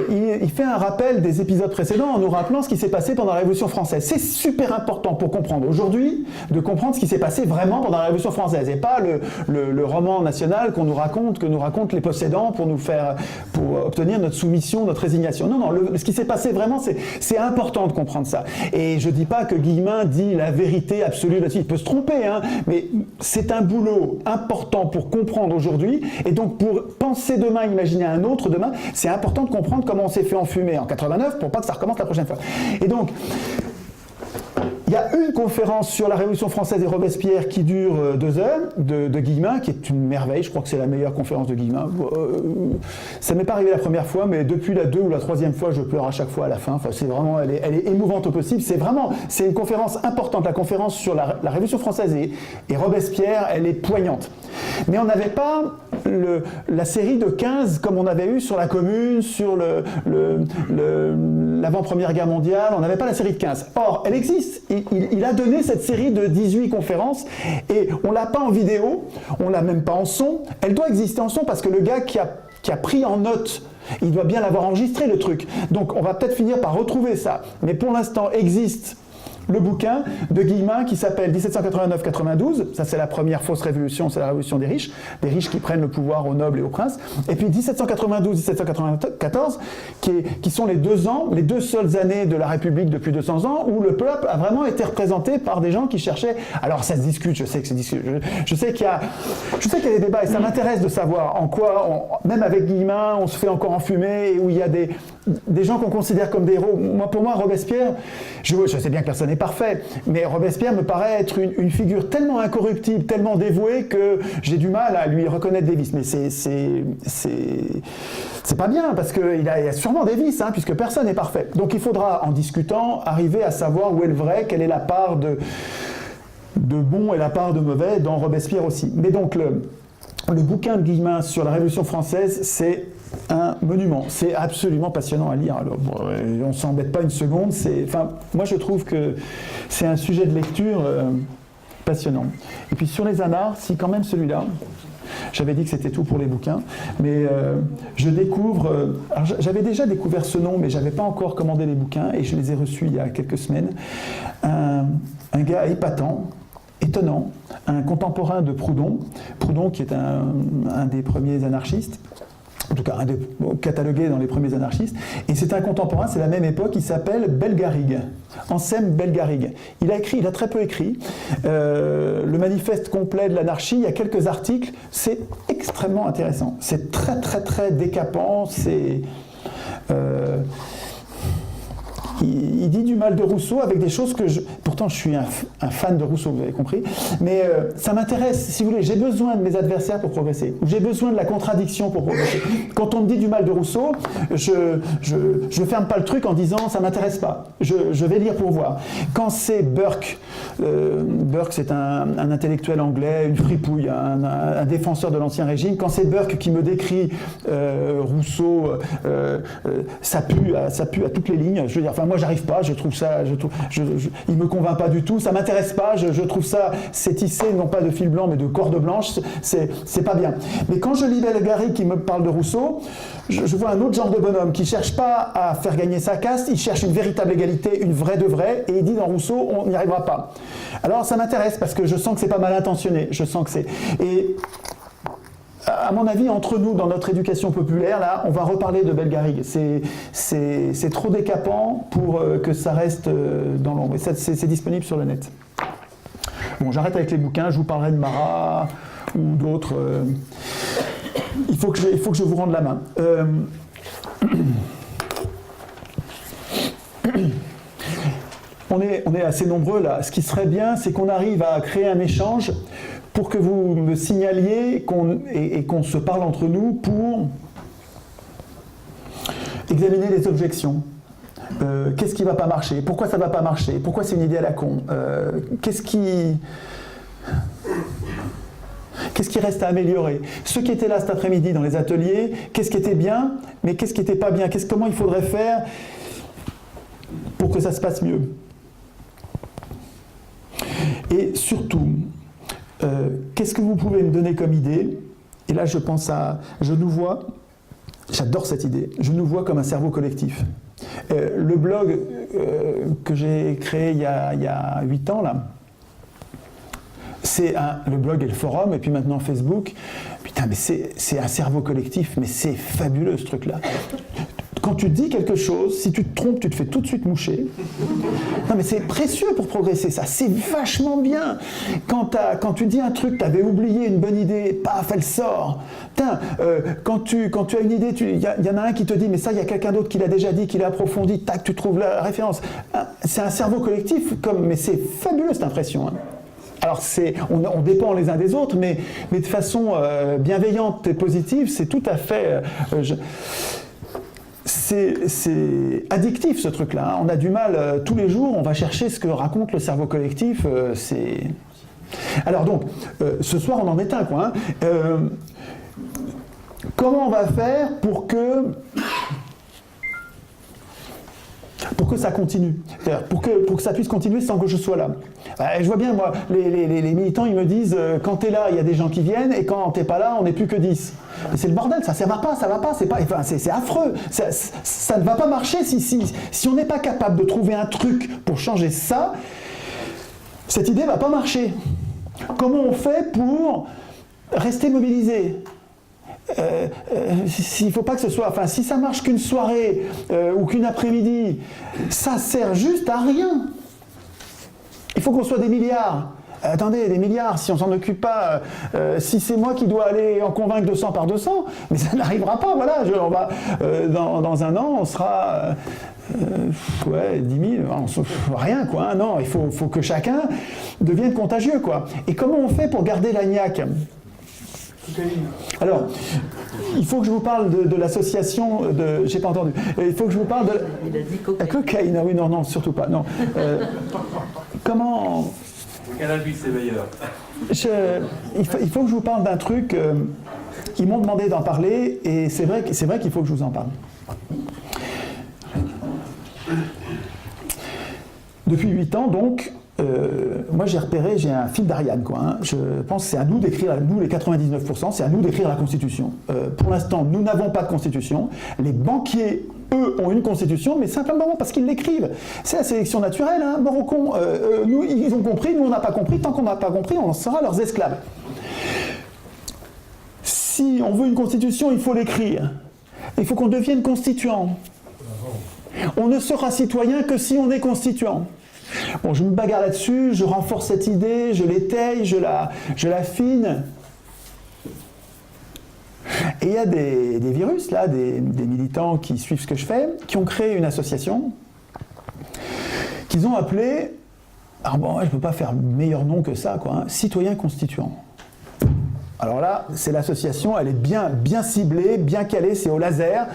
il fait un rappel des épisodes précédents en nous rappelant ce qui s'est passé pendant la Révolution française. C'est super important pour comprendre aujourd'hui, de comprendre ce qui s'est passé vraiment pendant la Révolution française, et pas le roman national que nous racontent les possédants pour obtenir notre soumission, notre résignation. Non, ce qui s'est passé vraiment, c'est important de comprendre ça. Et je dis pas que Guillemin dit la vérité absolue là-dessus, il peut se tromper, hein, mais c'est un boulot important pour comprendre aujourd'hui, et donc pour penser demain, imaginer un autre demain, c'est important de comprendre comment on s'est fait enfumer en 89 pour pas que ça recommence la prochaine fois. Et donc, il y a une conférence sur la Révolution française et Robespierre qui dure 2 heures de Guillemin, qui est une merveille. Je crois que c'est la meilleure conférence de Guillemin. Ça m'est pas arrivé la première fois, mais depuis la 2 ou la 3e fois, je pleure à chaque fois à la fin. Enfin, c'est vraiment, elle est émouvante au possible. C'est une conférence importante. La conférence sur la Révolution française et Robespierre, elle est poignante. Mais on n'avait pas la série de 15 comme on avait eu sur la Commune, sur l'avant-première guerre mondiale. On n'avait pas la série de 15. Or, elle existe. Il a donné cette série de 18 conférences et on l'a pas en vidéo, on l'a même pas en son. Elle doit exister en son parce que le gars qui a pris en note, il doit bien l'avoir enregistré le truc. Donc on va peut-être finir par retrouver ça. Mais pour l'instant existe le bouquin de Guillemin qui s'appelle 1789-92, ça c'est la première fausse révolution, c'est la révolution des riches qui prennent le pouvoir aux nobles et aux princes, et puis 1792-1794, qui sont les 2 ans, les 2 seules années de la République depuis 200 ans, où le peuple a vraiment été représenté par des gens qui cherchaient, alors ça se discute, je sais qu'il y a des débats, et ça m'intéresse de savoir en quoi, même avec Guillemin, on se fait encore enfumer, et où il y a des gens qu'on considère comme des héros. Pour moi, Robespierre, je sais bien que personne n'est parfait, mais Robespierre me paraît être une figure tellement incorruptible, tellement dévouée que j'ai du mal à lui reconnaître des vices. Mais c'est pas bien, parce qu'il y a sûrement des vices, puisque personne n'est parfait. Donc il faudra, en discutant, arriver à savoir où est le vrai, quelle est la part de bon et la part de mauvais dans Robespierre aussi. Mais donc le bouquin de Guillemin sur la Révolution française, c'est un monument. C'est absolument passionnant à lire. Alors, bon, on ne s'embête pas une seconde. Moi, je trouve que c'est un sujet de lecture passionnant. Et puis sur les anars, si quand même celui-là, j'avais dit que c'était tout pour les bouquins, mais je découvre... j'avais déjà découvert ce nom, mais je n'avais pas encore commandé les bouquins, et je les ai reçus il y a quelques semaines. Un gars épatant, étonnant, un contemporain de Proudhon qui est un des premiers anarchistes, en tout cas catalogué dans les premiers anarchistes, et c'est un contemporain, c'est la même époque, il s'appelle Bellegarrigue, Anselme Bellegarrigue. Il a très peu écrit, le manifeste complet de l'anarchie, il y a quelques articles, c'est extrêmement intéressant, c'est très très très décapant, il dit du mal de Rousseau avec des choses que pourtant je suis un fan de Rousseau, vous avez compris, mais ça m'intéresse, si vous voulez, j'ai besoin de mes adversaires pour progresser, ou j'ai besoin de la contradiction pour progresser. Quand on me dit du mal de Rousseau, je ferme pas le truc en disant ça m'intéresse pas, je vais lire pour voir. Quand c'est Burke, c'est un intellectuel anglais, une fripouille, un défenseur de l'ancien régime, quand c'est Burke qui me décrit Rousseau, ça pue à toutes les lignes, je veux dire, moi j'arrive pas, je trouve ça, il me convainc pas du tout, ça m'intéresse pas, je trouve ça, c'est tissé non pas de fil blanc mais de corde blanche, c'est pas bien. Mais quand je lis Bellegarrigue qui me parle de Rousseau, je vois un autre genre de bonhomme qui cherche pas à faire gagner sa caste, il cherche une véritable égalité, une vraie de vraie, et il dit dans Rousseau, on n'y arrivera pas. Alors ça m'intéresse parce que je sens que c'est pas mal intentionné, je sens que c'est... Et à mon avis, entre nous, dans notre éducation populaire, là, on va reparler de Bellegarrigue. C'est trop décapant pour que ça reste dans l'ombre. Et c'est disponible sur le net. Bon, j'arrête avec les bouquins, je vous parlerai de Marat ou d'autres. Il faut que je vous rende la main. On est assez nombreux là. Ce qui serait bien, c'est qu'on arrive à créer un échange pour que vous me signaliez et qu'on se parle entre nous pour examiner les objections. Qu'est-ce qui ne va pas marcher? Pourquoi ça ne va pas marcher? Pourquoi c'est une idée à la con? Qu'est-ce qui reste à améliorer? Ceux qui étaient là cet après-midi dans les ateliers, qu'est-ce qui était bien, mais qu'est-ce qui n'était pas bien? Comment il faudrait faire pour que ça se passe mieux? Et surtout, qu'est-ce que vous pouvez me donner comme idée? Et là, je nous vois, j'adore cette idée, je nous vois comme un cerveau collectif. Le blog que j'ai créé il y a 8 ans, là, c'est le blog et le forum, et puis maintenant Facebook. Putain, mais c'est un cerveau collectif, mais c'est fabuleux ce truc-là. Quand tu dis quelque chose, si tu te trompes, tu te fais tout de suite moucher. Non mais c'est précieux pour progresser, ça, c'est vachement bien. Quand tu dis un truc, tu avais oublié une bonne idée, paf, elle sort. Putain, quand tu as une idée, il y en a un qui te dit, mais ça, il y a quelqu'un d'autre qui l'a déjà dit, qui l'a approfondi, tac, tu trouves la référence. C'est un cerveau collectif, mais c'est fabuleux cette impression. Hein. Alors on dépend les uns des autres, mais de façon bienveillante et positive, c'est tout à fait... C'est addictif ce truc-là. Hein. On a du mal, tous les jours, on va chercher ce que raconte le cerveau collectif. Alors donc, ce soir on en est un, quoi. Hein. Comment on va faire pour que que ça continue, c'est-à-dire pour que ça puisse continuer sans que je sois là. Je vois bien, moi, les militants, ils me disent, quand t'es là, il y a des gens qui viennent, et quand t'es pas là, on n'est plus que 10. Mais c'est le bordel, ça va pas, c'est affreux, ça ne va pas marcher si on n'est pas capable de trouver un truc pour changer ça, cette idée va pas marcher. Comment on fait pour rester mobilisé? S'il faut pas que ce soit, enfin, si ça marche qu'une soirée ou qu'une après-midi, ça sert juste à rien. Il faut qu'on soit des milliards. Attendez, des milliards, si on s'en occupe pas, si c'est moi qui dois aller en convaincre 200 par 200, mais ça n'arrivera pas, voilà, on va, dans un an, on sera, 10 000, rien, quoi, non, il faut que chacun devienne contagieux, quoi. Et comment on fait pour garder la niaque ? Alors, il faut que je vous parle de l'association de... J'ai pas entendu. Il faut que je vous parle de... Il a dit cocaïne. Cocaïne, oui, non, surtout pas, non. Comment... Le cannabis, c'est meilleur. Il faut que je vous parle d'un truc. Ils m'ont demandé d'en parler et c'est vrai qu'il faut que je vous en parle. Depuis 8 ans, donc, moi j'ai un fil d'Ariane, quoi. Hein. Je pense que c'est à nous d'écrire, nous les 99%, c'est à nous d'écrire la Constitution. Pour l'instant, nous n'avons pas de Constitution. Les banquiers, eux, ont une Constitution, mais simplement parce qu'ils l'écrivent. C'est la sélection naturelle, hein, mort au con. Nous, ils ont compris, nous on n'a pas compris. Tant qu'on n'a pas compris, on sera leurs esclaves. Si on veut une Constitution, il faut l'écrire. Il faut qu'on devienne constituant. On ne sera citoyen que si on est constituant. Bon, je me bagarre là-dessus, je renforce cette idée, je l'étaye, je l'affine. Et il y a des virus, là, des militants qui suivent ce que je fais, qui ont créé une association, qu'ils ont appelée, alors bon, je ne peux pas faire meilleur nom que ça, quoi, hein, Citoyens Constituants. Alors là, c'est l'association, elle est bien ciblée, bien calée, c'est au laser,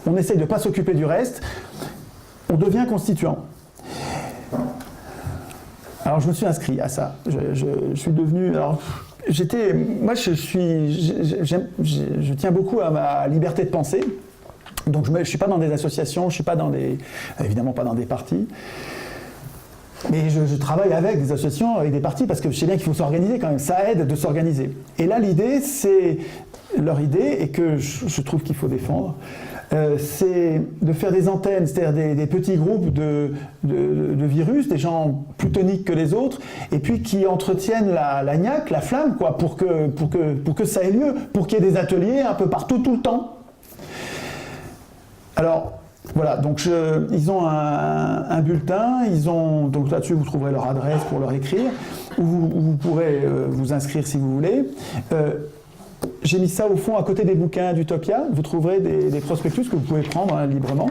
on essaye de ne pas s'occuper du reste, on devient constituant. Alors je me suis inscrit à ça, je suis devenu... Alors, moi je tiens beaucoup à ma liberté de penser, donc je ne suis pas dans des associations, je ne suis pas évidemment pas dans des partis, mais je travaille avec des associations, avec des partis, parce que je sais bien qu'il faut s'organiser quand même, ça aide de s'organiser. Et là l'idée, c'est leur idée, et que je trouve qu'il faut défendre, c'est de faire des antennes, c'est-à-dire des petits groupes de virus, des gens plus toniques que les autres, et puis qui entretiennent la niaque, la flamme, quoi, pour que ça ait lieu, pour qu'il y ait des ateliers un peu partout, tout le temps. Alors, voilà, donc ils ont un bulletin, donc là-dessus vous trouverez leur adresse pour leur écrire, ou vous pourrez vous inscrire si vous voulez. J'ai mis ça au fond à côté des bouquins d'Utopia, vous trouverez des prospectus que vous pouvez prendre librement.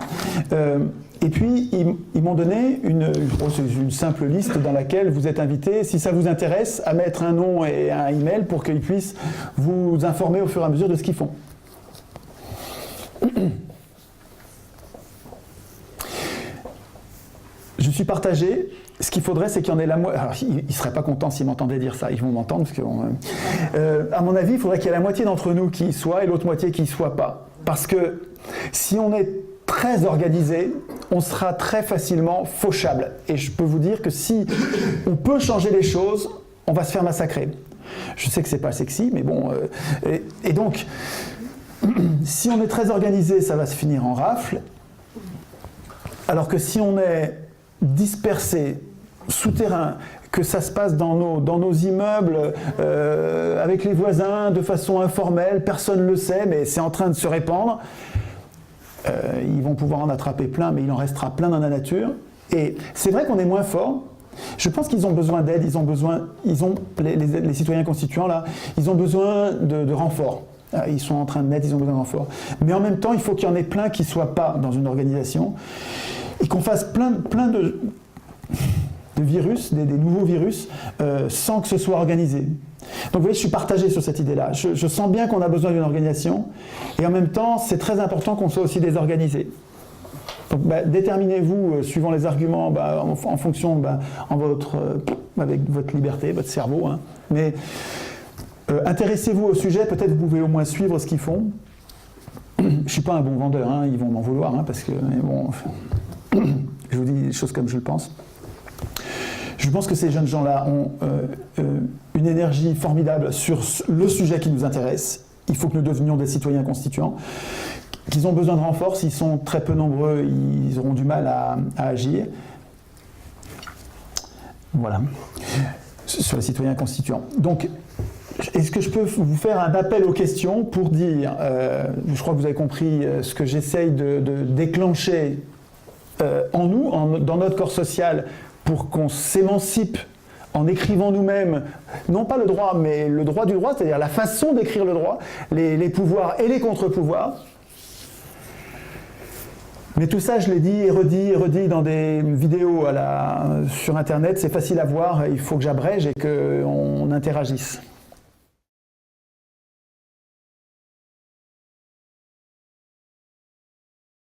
Et puis ils m'ont donné une simple liste dans laquelle vous êtes invité, si ça vous intéresse, à mettre un nom et un email pour qu'ils puissent vous informer au fur et à mesure de ce qu'ils font. Je suis partagé. Ce qu'il faudrait, c'est qu'il y en ait la moitié. Alors, ils ne seraient pas contents s'ils m'entendaient dire ça. Ils vont m'entendre parce que, à mon avis, il faudrait qu'il y ait la moitié d'entre nous qui y soit et l'autre moitié qui y soit pas. Parce que si on est très organisé, on sera très facilement fauchable. Et je peux vous dire que si on peut changer les choses, on va se faire massacrer. Je sais que c'est pas sexy, mais bon. Et donc, si on est très organisé, ça va se finir en rafle. Alors que si on est dispersé, souterrain, que ça se passe dans nos immeubles, avec les voisins, de façon informelle, personne ne le sait, mais c'est en train de se répandre. Ils vont pouvoir en attraper plein, mais il en restera plein dans la nature. Et c'est vrai qu'on est moins fort. Je pense qu'ils ont besoin d'aide, les citoyens constituants, là, ils ont besoin de renforts. Ils sont en train de naître, ils ont besoin de renforts. Mais en même temps, il faut qu'il y en ait plein qui ne soient pas dans une organisation et qu'on fasse plein de virus, des nouveaux virus, sans que ce soit organisé. Donc vous voyez, je suis partagé sur cette idée-là. Je sens bien qu'on a besoin d'une organisation, et en même temps, c'est très important qu'on soit aussi désorganisé. Donc déterminez-vous, suivant les arguments, en fonction, avec votre liberté, votre cerveau. Hein. Mais intéressez-vous au sujet, peut-être vous pouvez au moins suivre ce qu'ils font. Je ne suis pas un bon vendeur, hein, ils vont m'en vouloir, hein, parce que... Bon, Je vous dis les choses comme je le pense. Je pense que ces jeunes gens-là ont une énergie formidable sur le sujet qui nous intéresse. Il faut que nous devenions des citoyens constituants. Qu'ils ont besoin de renfort, s'ils sont très peu nombreux, ils auront du mal à agir. Voilà, sur les citoyens constituants. Donc, est-ce que je peux vous faire un appel aux questions pour dire, je crois que vous avez compris ce que j'essaye de déclencher en nous, dans notre corps social, pour qu'on s'émancipe en écrivant nous-mêmes, non pas le droit, mais le droit du droit, c'est-à-dire la façon d'écrire le droit, les pouvoirs et les contre-pouvoirs. Mais tout ça, je l'ai dit et redit dans des vidéos sur Internet, c'est facile à voir, il faut que j'abrège et qu'on interagisse.